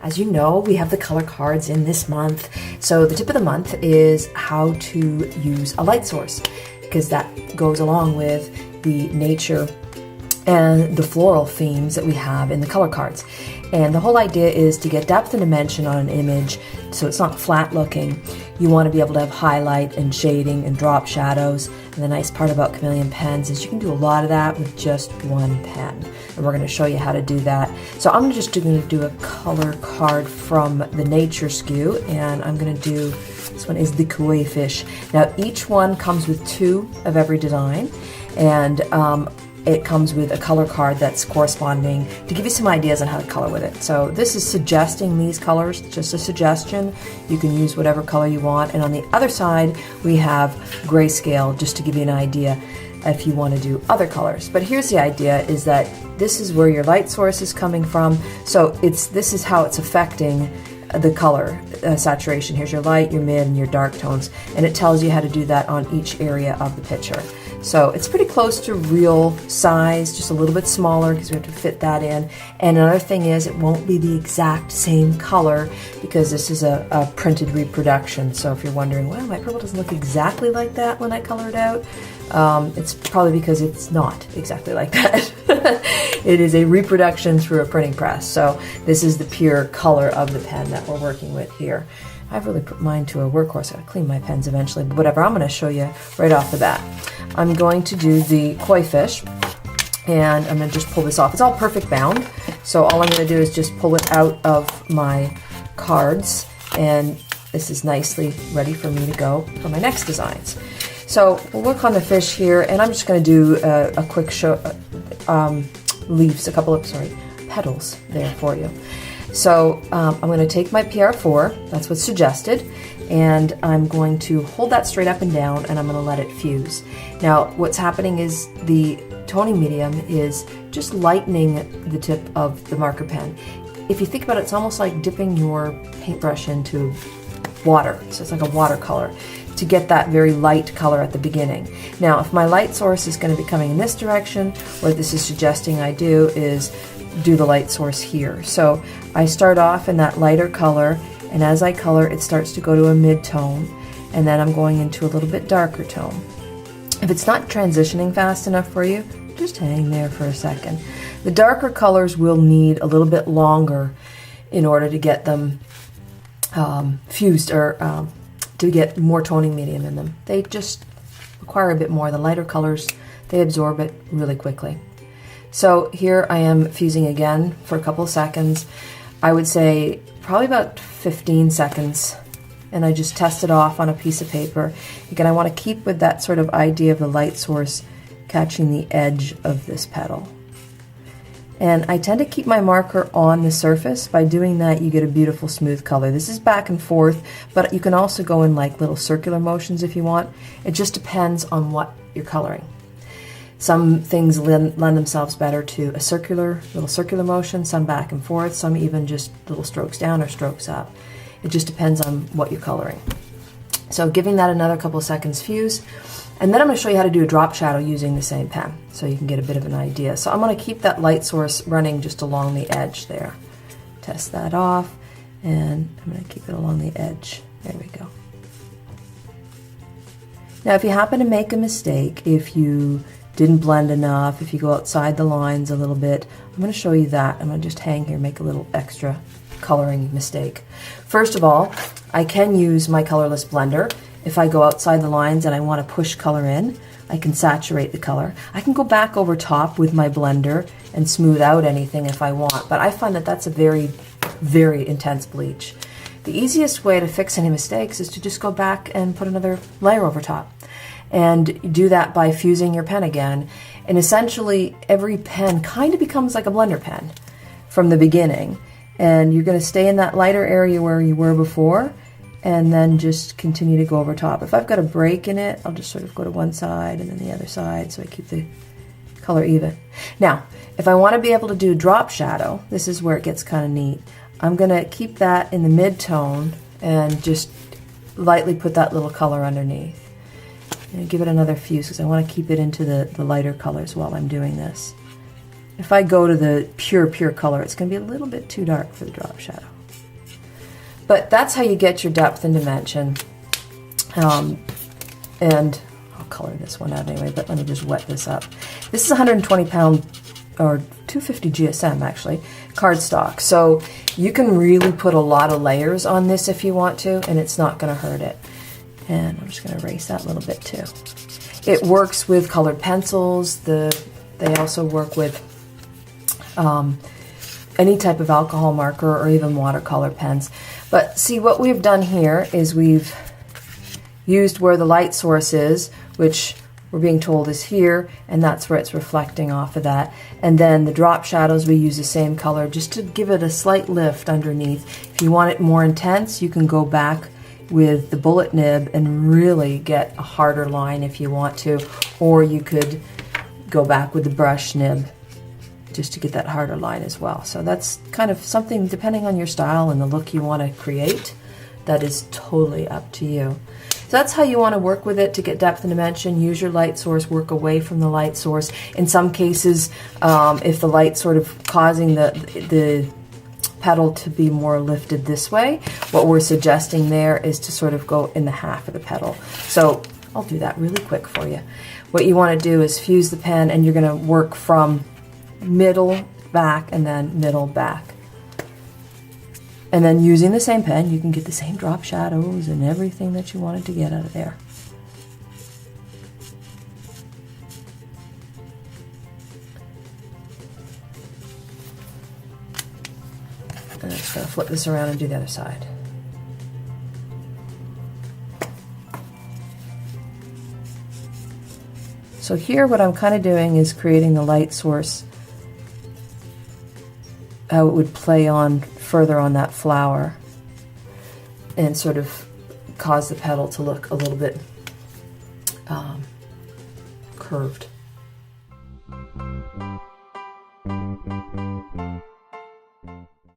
as you know, we have the color cards in this month. So the tip of the month is how to use a light source, because that goes along with the nature and the floral themes that we have in the color cards. And the whole idea is to get depth and dimension on an image so it's not flat looking. You want to be able to have highlight and shading and drop shadows. And the nice part about Chameleon Pens is you can do a lot of that with just one pen. And we're going to show you how to do that. So I'm just going to do a color card from the Nature SKU, and I'm going to do, this one is the Koi Fish. Now each one comes with 2 of every design, and it comes with a color card that's corresponding to give you some ideas on how to color with it. So this is suggesting these colors, just a suggestion. You can use whatever color you want. And on the other side, we have grayscale, just to give you an idea if you want to do other colors. But here's the idea, is that this is where your light source is coming from. So this is how it's affecting the color saturation. Here's your light, your mid, and your dark tones. And it tells you how to do that on each area of the picture. So it's pretty close to real size, just a little bit smaller because we have to fit that in. And another thing is it won't be the exact same color because this is a printed reproduction. So if you're wondering, well, my purple doesn't look exactly like that when I color it out, it's probably because it's not exactly like that. It is a reproduction through a printing press. So this is the pure color of the pen that we're working with here. I've really put mine to a workhorse. I'll clean my pens eventually, but whatever, I'm going to show you right off the bat. I'm going to do the Koi Fish, and I'm going to just pull this off. It's all perfect bound, so all I'm going to do is just pull it out of my cards, and this is nicely ready for me to go for my next designs. So we'll work on the fish here, and I'm just going to do a quick show, leaves, a couple of, petals there for you. So I'm going to take my PR4, that's what's suggested, and I'm going to hold that straight up and down, and I'm going to let it fuse. Now what's happening is the toning medium is just lightening the tip of the marker pen. If you think about it, it's almost like dipping your paintbrush into water, so it's like a watercolor, to get that very light color at the beginning. Now if my light source is going to be coming in this direction, what this is suggesting I do is do the light source here. So I start off in that lighter color, and as I color it starts to go to a mid-tone, and then I'm going into a little bit darker tone. If it's not transitioning fast enough for you, just hang there for a second. The darker colors will need a little bit longer in order to get them fused, or to get more toning medium in them. They just require a bit more. The lighter colors, they absorb it really quickly. So here I am fusing again for a couple of seconds. I would say probably about 15 seconds, and I just test it off on a piece of paper. Again, I want to keep with that sort of idea of the light source catching the edge of this petal. And I tend to keep my marker on the surface. By doing that, you get a beautiful smooth color. This is back and forth, but you can also go in like little circular motions if you want. It just depends on what you're coloring. Some things lend themselves better to a little circular motion, some back and forth, some even just little strokes down or strokes up. It just depends on what you're coloring. So giving that another couple of seconds fuse, and then I'm going to show you how to do a drop shadow using the same pen, so you can get a bit of an idea. So I'm going to keep that light source running just along the edge there. Test that off, and I'm going to keep it along the edge. There we go. Now if you happen to make a mistake, if you didn't blend enough, if you go outside the lines a little bit, I'm going to show you that. I'm going to just hang here, make a little extra coloring mistake. First of all, I can use my colorless blender. If I go outside the lines and I want to push color in, I can saturate the color. I can go back over top with my blender and smooth out anything if I want, but I find that that's a very, very intense bleach. The easiest way to fix any mistakes is to just go back and put another layer over top. And do that by fusing your pen again. And essentially every pen kind of becomes like a blender pen from the beginning. And you're going to stay in that lighter area where you were before, and then just continue to go over top. If I've got a break in it, I'll just sort of go to one side and then the other side, so I keep the color even. Now, if I want to be able to do drop shadow, this is where it gets kind of neat. I'm going to keep that in the mid-tone and just lightly put that little color underneath. And give it another fuse because I want to keep it into the lighter colors while I'm doing this. If I go to the pure color, it's going to be a little bit too dark for the drop shadow. But that's how you get your depth and dimension. And I'll color this one out anyway, but let me just wet this up. This is 120 pound, or 250 GSM actually, cardstock. So you can really put a lot of layers on this if you want to, and it's not going to hurt it. And I'm just going to erase that a little bit too. It works with colored pencils. They also work with any type of alcohol marker or even watercolor pens. But see, what we've done here is we've used where the light source is, which we're being told is here, and that's where it's reflecting off of that. And then the drop shadows, we use the same color just to give it a slight lift underneath. If you want it more intense, you can go back with the bullet nib and really get a harder line if you want to, or you could go back with the brush nib just to get that harder line as well. So that's kind of something, depending on your style and the look you want to create, that is totally up to you. So that's how you want to work with it to get depth and dimension. Use your light source, work away from the light source. In some cases, if the light's sort of causing the petal to be more lifted this way, what we're suggesting there is to sort of go in the half of the petal. So I'll do that really quick for you. What you want to do is fuse the pen, and you're going to work from middle back and then middle back. And then using the same pen, you can get the same drop shadows and everything that you wanted to get out of there. And I'm just going to flip this around and do the other side. So here what I'm kind of doing is creating the light source, how it would play on further on that flower and sort of cause the petal to look a little bit curved.